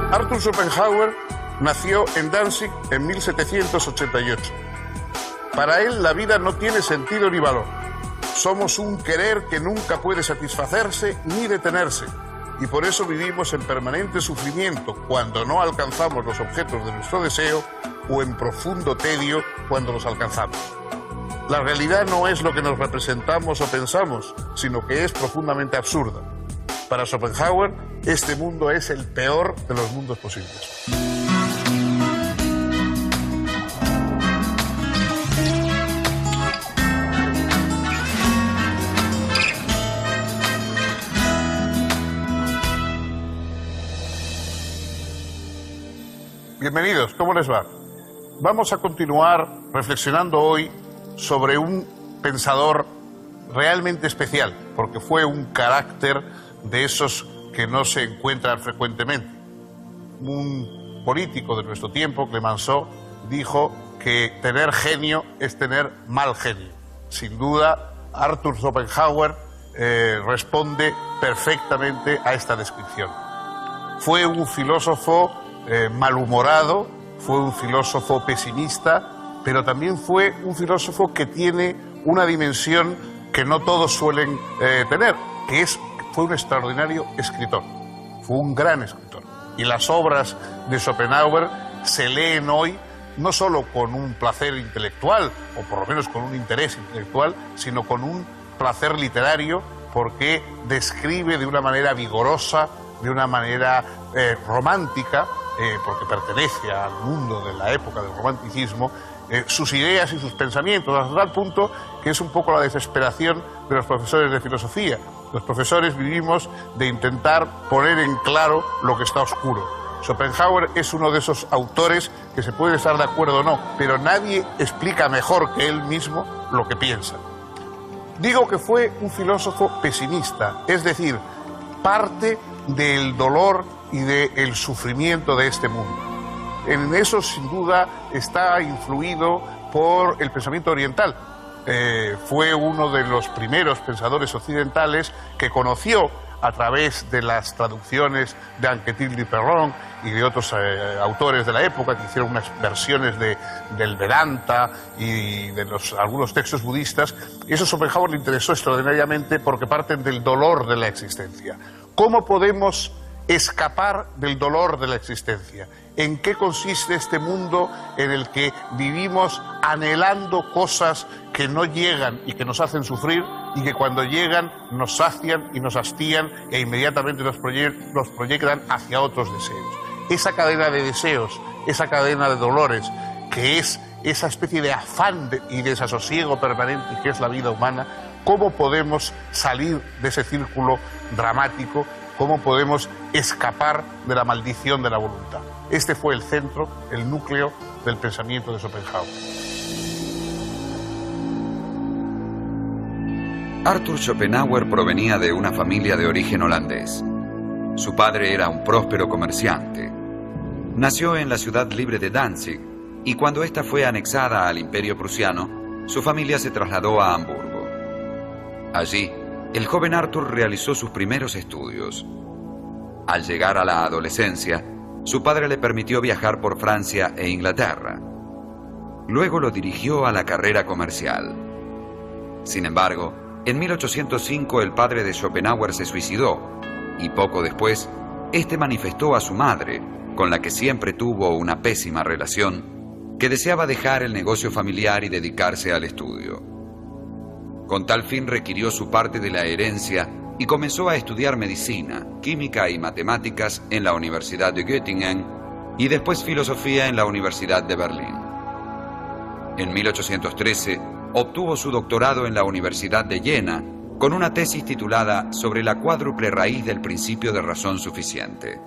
Arthur Schopenhauer nació en Danzig en 1788. Para él la vida no tiene sentido ni valor. Somos un querer que nunca puede satisfacerse ni detenerse, y por eso vivimos en permanente sufrimiento cuando no alcanzamos los objetos de nuestro deseo o en profundo tedio cuando los alcanzamos. La realidad no es lo que nos representamos o pensamos, sino que es profundamente absurda. Para Schopenhauer, este mundo es el peor de los mundos posibles. Bienvenidos, ¿cómo les va? Vamos a continuar reflexionando hoy sobre un pensador realmente especial, porque fue un carácter de esos que no se encuentran frecuentemente. Un político de nuestro tiempo, Clemenceau, dijo que tener genio es tener mal genio. Sin duda, Arthur Schopenhauer responde perfectamente a esta descripción. Fue un filósofo malhumorado, fue un filósofo pesimista, pero también fue un filósofo que tiene una dimensión que no todos suelen tener, que fue un extraordinario escritor, fue un gran escritor. Y las obras de Schopenhauer se leen hoy no solo con un placer intelectual, o por lo menos con un interés intelectual, sino con un placer literario, porque describe de una manera vigorosa, de una manera romántica, porque pertenece al mundo de la época del romanticismo, sus ideas y sus pensamientos, hasta tal punto que es un poco la desesperación de los profesores de filosofía. Los profesores vivimos de intentar poner en claro lo que está oscuro. Schopenhauer es uno de esos autores que se puede estar de acuerdo o no, pero nadie explica mejor que él mismo lo que piensa. Digo que fue un filósofo pesimista, es decir, parte del dolor y del sufrimiento de este mundo. En eso, sin duda, está influido por el pensamiento oriental. Fue uno de los primeros pensadores occidentales que conoció, a través de las traducciones de Anquetil du Perron y de otros autores de la época que hicieron unas versiones del Vedanta y de algunos textos budistas, y eso a Schopenhauer le interesó extraordinariamente porque parten del dolor de la existencia. ¿Cómo podemos escapar del dolor de la existencia? ¿En qué consiste este mundo en el que vivimos anhelando cosas que no llegan y que nos hacen sufrir, y que cuando llegan nos sacian y nos hastían e inmediatamente nos proyectan hacia otros deseos? Esa cadena de deseos, esa cadena de dolores, que es esa especie de afán y desasosiego permanente que es la vida humana, ¿cómo podemos salir de ese círculo dramático? ¿Cómo podemos escapar de la maldición de la voluntad? Este fue el centro, el núcleo del pensamiento de Schopenhauer. Arthur Schopenhauer provenía de una familia de origen holandés. Su padre era un próspero comerciante. Nació en la ciudad libre de Danzig, y cuando ésta fue anexada al Imperio prusiano, su familia se trasladó a Hamburgo. Allí, el joven Arthur realizó sus primeros estudios. Al llegar a la adolescencia, su padre le permitió viajar por Francia e Inglaterra. Luego lo dirigió a la carrera comercial. Sin embargo, en 1805 el padre de Schopenhauer se suicidó, y poco después, este manifestó a su madre, con la que siempre tuvo una pésima relación, que deseaba dejar el negocio familiar y dedicarse al estudio. Con tal fin requirió su parte de la herencia y comenzó a estudiar medicina, química y matemáticas en la Universidad de Göttingen y después filosofía en la Universidad de Berlín. En 1813 obtuvo su doctorado en la Universidad de Jena con una tesis titulada Sobre la cuádruple raíz del principio de razón suficiente.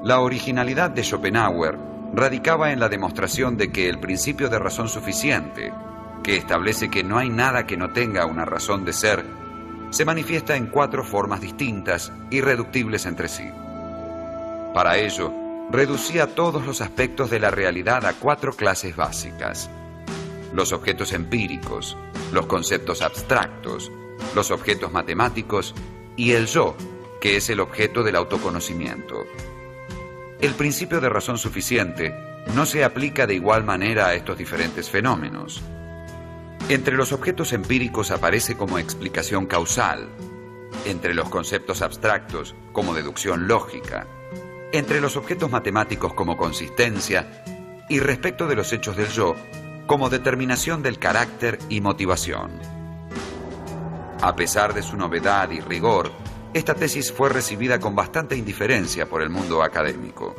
La originalidad de Schopenhauer radicaba en la demostración de que el principio de razón suficiente, que establece que no hay nada que no tenga una razón de ser, se manifiesta en 4 formas distintas, irreductibles entre sí. Para ello, reducía todos los aspectos de la realidad a 4 clases básicas: los objetos empíricos, los conceptos abstractos, los objetos matemáticos y el yo, que es el objeto del autoconocimiento. El principio de razón suficiente no se aplica de igual manera a estos diferentes fenómenos. Entre los objetos empíricos aparece como explicación causal, entre los conceptos abstractos como deducción lógica, entre los objetos matemáticos como consistencia y respecto de los hechos del yo como determinación del carácter y motivación. A pesar de su novedad y rigor, esta tesis fue recibida con bastante indiferencia por el mundo académico.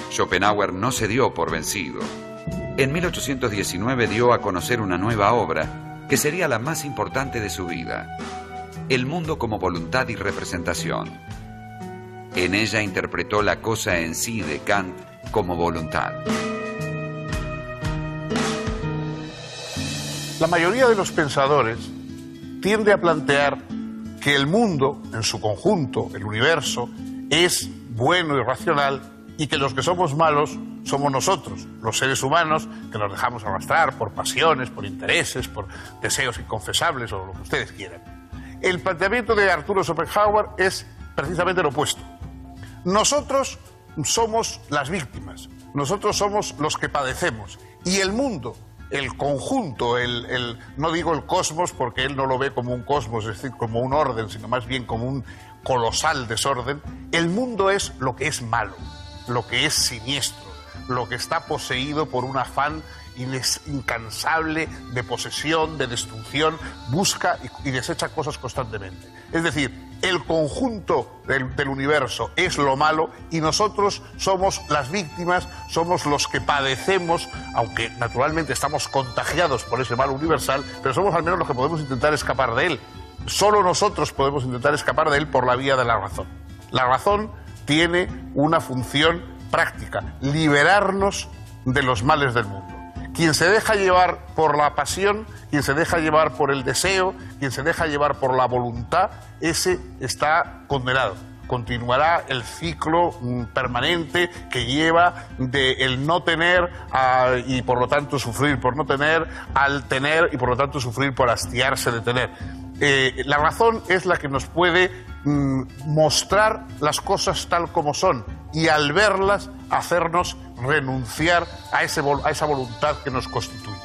Schopenhauer no se dio por vencido. En 1819 dio a conocer una nueva obra que sería la más importante de su vida: El mundo como voluntad y representación. En ella interpretó la cosa en sí de Kant como voluntad. La mayoría de los pensadores tiende a plantear que el mundo, en su conjunto, el universo, es bueno y racional, y que los que somos malos somos nosotros, los seres humanos, que nos dejamos arrastrar por pasiones, por intereses, por deseos inconfesables o lo que ustedes quieran. El planteamiento de Arturo Schopenhauer es precisamente lo opuesto. Nosotros somos las víctimas, nosotros somos los que padecemos, y el mundo, el conjunto, no digo el cosmos porque él no lo ve como un cosmos, es decir, como un orden, sino más bien como un colosal desorden. El mundo es lo que es malo, lo que es siniestro, lo que está poseído por un afán incansable de posesión, de destrucción, busca y desecha cosas constantemente. Es decir, el conjunto del universo es lo malo y nosotros somos las víctimas, somos los que padecemos, aunque naturalmente estamos contagiados por ese mal universal, pero somos al menos los que podemos intentar escapar de él. Solo nosotros podemos intentar escapar de él por la vía de la razón. La razón tiene una función práctica: liberarnos de los males del mundo. Quien se deja llevar por la pasión, quien se deja llevar por el deseo, quien se deja llevar por la voluntad, ese está condenado. Continuará el ciclo permanente que lleva de el no tener y por lo tanto sufrir por no tener, al tener y por lo tanto sufrir por hastiarse de tener. La razón es la que nos puede mostrar las cosas tal como son y al verlas hacernos renunciar a esa voluntad que nos constituye.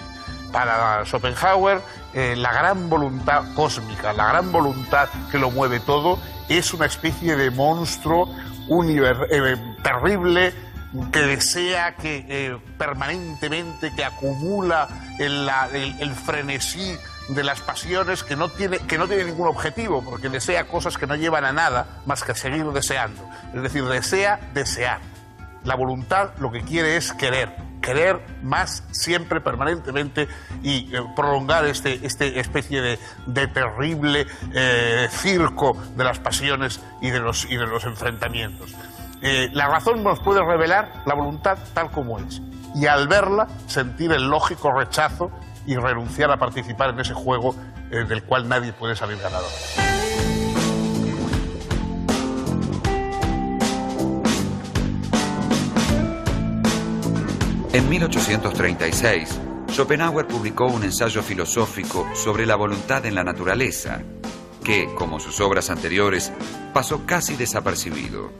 Para Schopenhauer, la gran voluntad cósmica, la gran voluntad que lo mueve todo, es una especie de monstruo terrible que desea, que permanentemente, que acumula el frenesí de las pasiones, que no tiene ningún objetivo, porque desea cosas que no llevan a nada más que a seguir deseando. Es decir, desea desear. La voluntad lo que quiere es querer más siempre, permanentemente, y prolongar este especie de terrible circo de las pasiones y de los enfrentamientos. La razón nos puede revelar la voluntad tal como es, y al verla sentir el lógico rechazo y renunciar a participar en ese juego del cual nadie puede salir ganador. En 1836, Schopenhauer publicó un ensayo filosófico sobre la voluntad en la naturaleza, que, como sus obras anteriores, pasó casi desapercibido.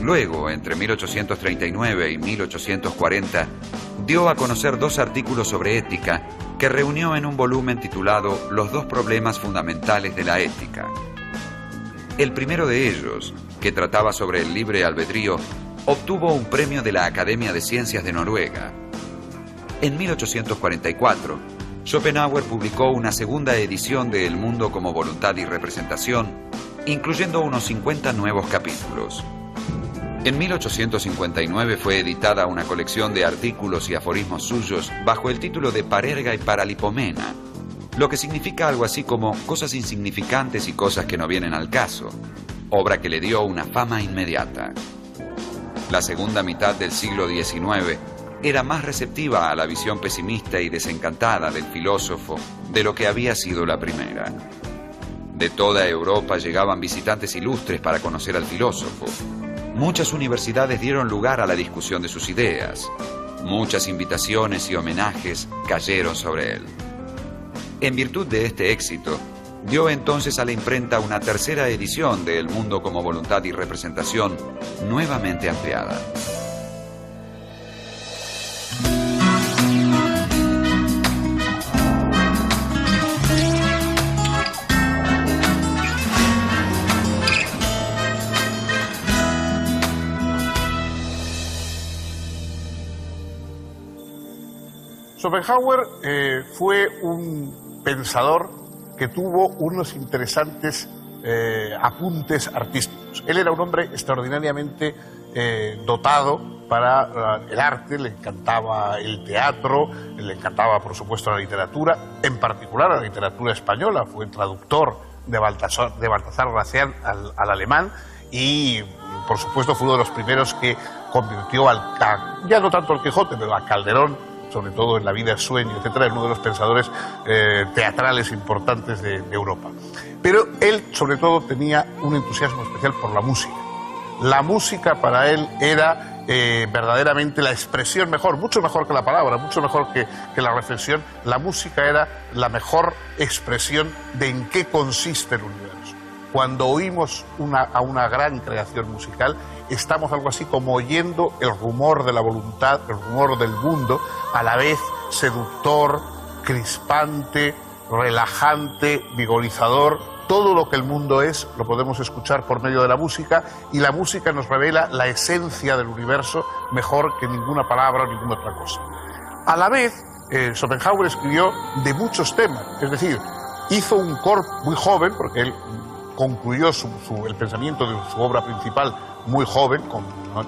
Luego, entre 1839 y 1840, dio a conocer 2 artículos sobre ética que reunió en un volumen titulado Los 2 problemas fundamentales de la ética. El primero de ellos, que trataba sobre el libre albedrío, obtuvo un premio de la Academia de Ciencias de Noruega. En 1844, Schopenhauer publicó una segunda edición de El mundo como voluntad y representación, incluyendo unos 50 nuevos capítulos. En 1859 fue editada una colección de artículos y aforismos suyos bajo el título de Parerga y Paralipomena, lo que significa algo así como cosas insignificantes y cosas que no vienen al caso, obra que le dio una fama inmediata. La segunda mitad del siglo XIX era más receptiva a la visión pesimista y desencantada del filósofo de lo que había sido la primera. De toda Europa llegaban visitantes ilustres para conocer al filósofo. Muchas universidades dieron lugar a la discusión de sus ideas. Muchas invitaciones y homenajes cayeron sobre él. En virtud de este éxito, dio entonces a la imprenta una tercera edición de El mundo como voluntad y representación, nuevamente ampliada. Schopenhauer fue un pensador que tuvo unos interesantes apuntes artísticos. Él era un hombre extraordinariamente dotado para el arte, le encantaba el teatro, le encantaba, por supuesto, la literatura, en particular la literatura española. Fue traductor de Baltasar Gracián al alemán y, por supuesto, fue uno de los primeros que convirtió ya no tanto al Quijote, pero a Calderón, sobre todo en La vida es sueño, etcétera, es uno de los pensadores teatrales importantes de Europa. Pero él, sobre todo, tenía un entusiasmo especial por la música. La música para él era verdaderamente la expresión mejor, mucho mejor que la palabra, mucho mejor que la reflexión. La música era la mejor expresión de en qué consiste el universo. Cuando oímos a una gran creación musical, estamos algo así como oyendo el rumor de la voluntad, el rumor del mundo, a la vez seductor, crispante, relajante, vigorizador. Todo lo que el mundo es lo podemos escuchar por medio de la música, y la música nos revela la esencia del universo mejor que ninguna palabra o ninguna otra cosa. A la vez, Schopenhauer escribió de muchos temas, es decir, hizo un corpus muy joven, porque él concluyó el pensamiento de su obra principal muy joven,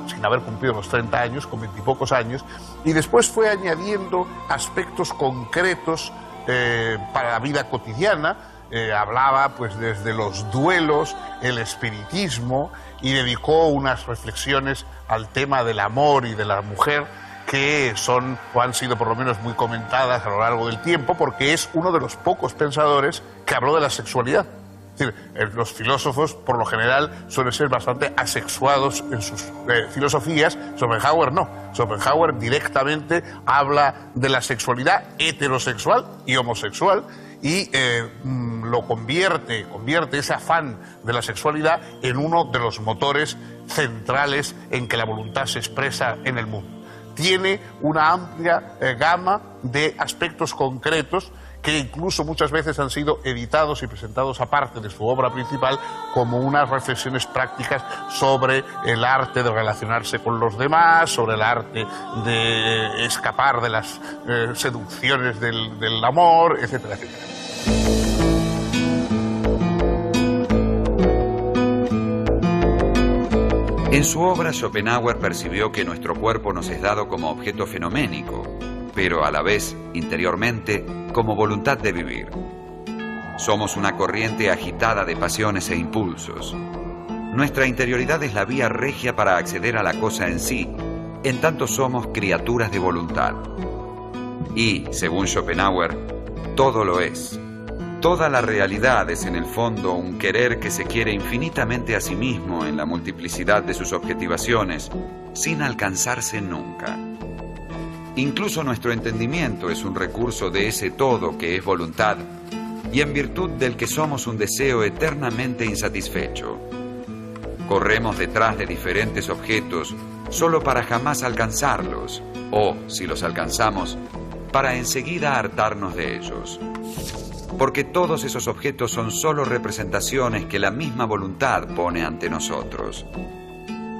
sin haber cumplido los 30 años, con 20 y pocos años, y después fue añadiendo aspectos concretos para la vida cotidiana. Hablaba pues desde los duelos, el espiritismo, y dedicó unas reflexiones al tema del amor y de la mujer que son o han sido por lo menos muy comentadas a lo largo del tiempo, porque es uno de los pocos pensadores que habló de la sexualidad. Es decir, los filósofos por lo general suelen ser bastante asexuados en sus filosofías. Schopenhauer no. Schopenhauer directamente habla de la sexualidad heterosexual y homosexual, y lo convierte ese afán de la sexualidad en uno de los motores centrales en que la voluntad se expresa en el mundo. Tiene una amplia gama de aspectos concretos que incluso muchas veces han sido editados y presentados aparte de su obra principal como unas reflexiones prácticas sobre el arte de relacionarse con los demás, sobre el arte de escapar de las seducciones del amor, etcétera, etcétera. En su obra, Schopenhauer percibió que nuestro cuerpo nos es dado como objeto fenoménico, pero a la vez, interiormente, como voluntad de vivir. Somos una corriente agitada de pasiones e impulsos. Nuestra interioridad es la vía regia para acceder a la cosa en sí, en tanto somos criaturas de voluntad. Y, según Schopenhauer, todo lo es. Toda la realidad es en el fondo un querer que se quiere infinitamente a sí mismo en la multiplicidad de sus objetivaciones, sin alcanzarse nunca. Incluso nuestro entendimiento es un recurso de ese todo que es voluntad, y en virtud del que somos un deseo eternamente insatisfecho. Corremos detrás de diferentes objetos solo para jamás alcanzarlos, o, si los alcanzamos, para enseguida hartarnos de ellos. Porque todos esos objetos son solo representaciones que la misma voluntad pone ante nosotros.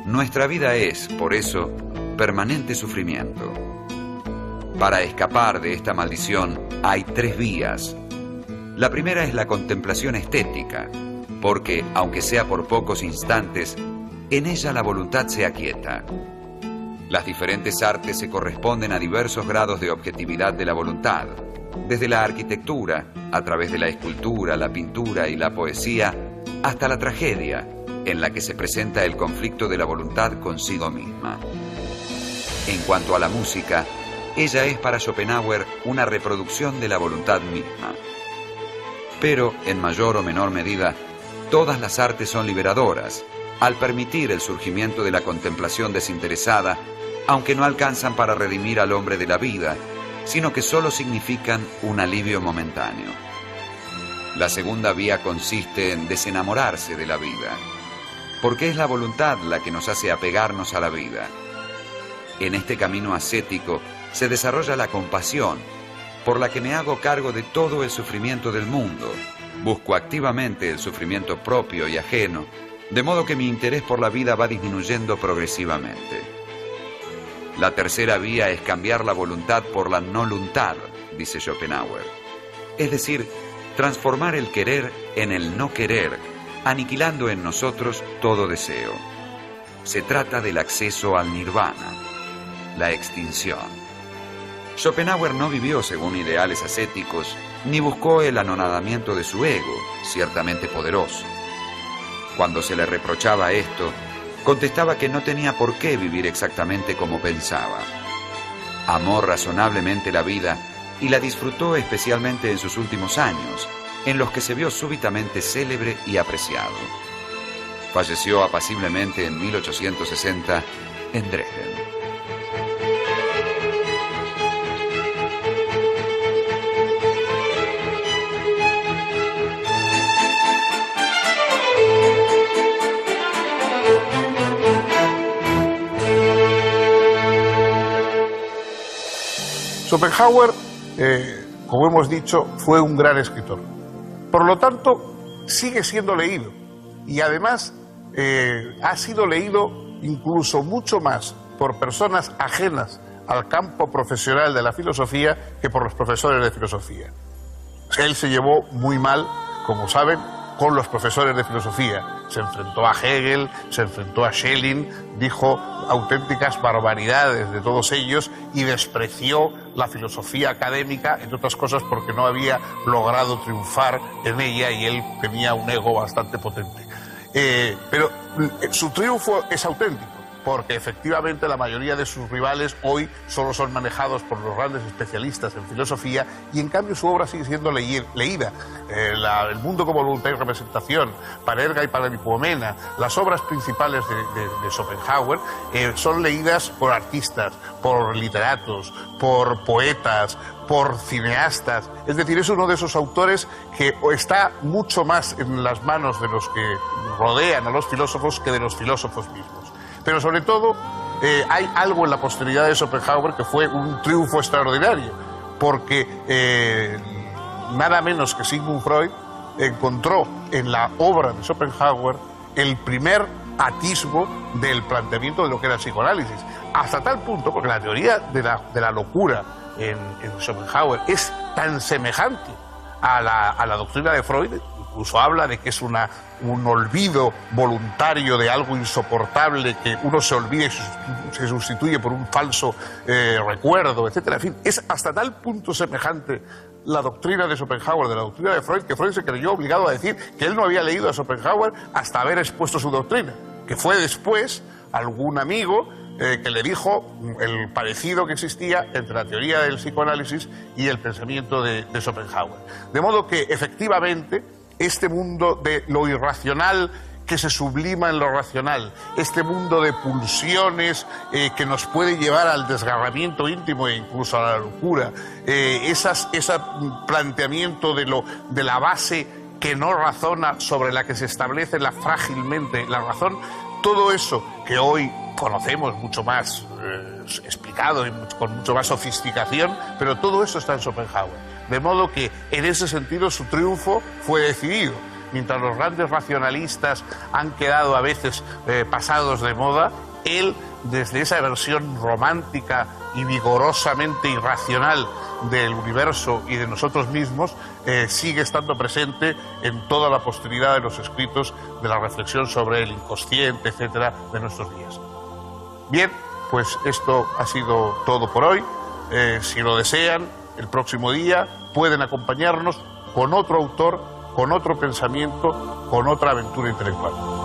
Nuestra vida es, por eso, permanente sufrimiento. Para escapar de esta maldición hay 3 vías. La primera es la contemplación estética, porque, aunque sea por pocos instantes, en ella la voluntad se aquieta. Las diferentes artes se corresponden a diversos grados de objetividad de la voluntad, desde la arquitectura, a través de la escultura, la pintura y la poesía, hasta la tragedia, en la que se presenta el conflicto de la voluntad consigo misma. En cuanto a la música, ella es para Schopenhauer una reproducción de la voluntad misma. Pero, en mayor o menor medida, todas las artes son liberadoras, al permitir el surgimiento de la contemplación desinteresada, aunque no alcanzan para redimir al hombre de la vida, sino que solo significan un alivio momentáneo. La segunda vía consiste en desenamorarse de la vida, porque es la voluntad la que nos hace apegarnos a la vida. En este camino ascético se desarrolla la compasión, por la que me hago cargo de todo el sufrimiento del mundo. Busco activamente el sufrimiento propio y ajeno, de modo que mi interés por la vida va disminuyendo progresivamente. La tercera vía es cambiar la voluntad por la no-luntad, dice Schopenhauer. Es decir, transformar el querer en el no querer, aniquilando en nosotros todo deseo. Se trata del acceso al nirvana, la extinción. Schopenhauer no vivió según ideales ascéticos, ni buscó el anonadamiento de su ego, ciertamente poderoso. Cuando se le reprochaba esto, contestaba que no tenía por qué vivir exactamente como pensaba. Amó razonablemente la vida y la disfrutó especialmente en sus últimos años, en los que se vio súbitamente célebre y apreciado. Falleció apaciblemente en 1860 en Dresden. Schopenhauer, como hemos dicho, fue un gran escritor. Por lo tanto, sigue siendo leído. Y además, ha sido leído incluso mucho más por personas ajenas al campo profesional de la filosofía que por los profesores de filosofía. Él se llevó muy mal, como saben, con los profesores de filosofía. Se enfrentó a Hegel, se enfrentó a Schelling, dijo auténticas barbaridades de todos ellos y despreció la filosofía académica, entre otras cosas porque no había logrado triunfar en ella y él tenía un ego bastante potente. Pero su triunfo es auténtico, porque efectivamente la mayoría de sus rivales hoy solo son manejados por los grandes especialistas en filosofía y en cambio su obra sigue siendo leída. El mundo como voluntad y representación, Parerga y Paralipomena, las obras principales de Schopenhauer son leídas por artistas, por literatos, por poetas, por cineastas. Es decir, es uno de esos autores que está mucho más en las manos de los que rodean a los filósofos que de los filósofos mismos. Pero sobre todo hay algo en la posteridad de Schopenhauer que fue un triunfo extraordinario, porque nada menos que Sigmund Freud encontró en la obra de Schopenhauer el primer atisbo del planteamiento de lo que era el psicoanálisis, hasta tal punto, porque la teoría de la locura en Schopenhauer es tan semejante a la doctrina de Freud, incluso habla de que es un olvido voluntario de algo insoportable, que uno se olvida y se sustituye por un falso recuerdo, etcétera. En fin, es hasta tal punto semejante la doctrina de Schopenhauer de la doctrina de Freud, que Freud se creyó obligado a decir que él no había leído a Schopenhauer hasta haber expuesto su doctrina, que fue después algún amigo que le dijo el parecido que existía entre la teoría del psicoanálisis y el pensamiento de Schopenhauer. De modo que, efectivamente, este mundo de lo irracional que se sublima en lo racional, este mundo de pulsiones que nos puede llevar al desgarramiento íntimo e incluso a la locura, ese planteamiento de la base que no razona, sobre la que se establece frágilmente la razón, todo eso que hoy conocemos mucho más explicado y con mucho más sofisticación, pero todo eso está en Schopenhauer. De modo que en ese sentido su triunfo fue decidido. Mientras los grandes racionalistas han quedado a veces pasados de moda, él, desde esa versión romántica y vigorosamente irracional del universo y de nosotros mismos, sigue estando presente en toda la posteridad de los escritos de la reflexión sobre el inconsciente, etcétera, de nuestros días. Bien, pues esto ha sido todo por hoy. Si lo desean, el próximo día pueden acompañarnos con otro autor, con otro pensamiento, con otra aventura intelectual.